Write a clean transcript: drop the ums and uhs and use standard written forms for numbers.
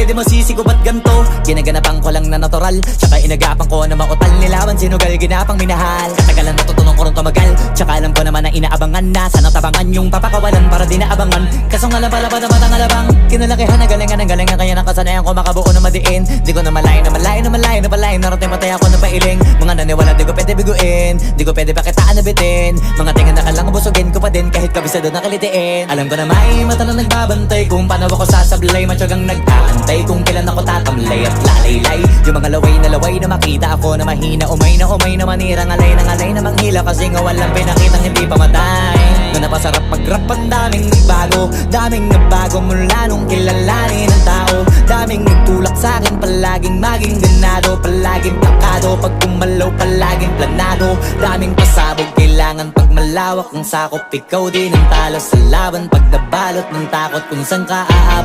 di mo sisigo ba't ganto? Ginaganapan ko lang na natural, tsaka inagapan ko na mautal. Nilawan sinugal, ginapang minahal. Katagalan natutunan ko rin tumagal, tsaka alam ko naman na inaabangan na sana tabangan yung papakawalan para di naabangan. Kaso nga lang pala pa naman ang alabang kinalakihan na galingan kaya nakasanayan ko makabuo na madiin. Di ko na malayo na malayo na malayo na palayo. Narating patay ako na pailing. Mga naniwala di ko pwede biguin, di ko pwede pakitaan na bitin. Mga tingan na kalang busugin ko pa din kahit kabisado na kalitiin. Alam ko na may mata na nagbabantay kung paano ako sasablay. Matyagang nag-aantay kung kailan ako tatamlay at lalaylay. Yung mga laway na makita ako na mahina. Umay na manira, ngalay na manghila. Kasi nga walang pinakitang hindi pamatay. Na napasarap mag-rap ang daming nagbago mula nung kilalanin ang tao. Daming nagtulak sa'kin, palaging maging ganado. Palaging plakado, pag kumalaw palaging planado. Daming pasabog, kailangan pag malawak ang sakop. Ikaw din ang talo sa laban pag nabalot ng takot kung saan ka aabot.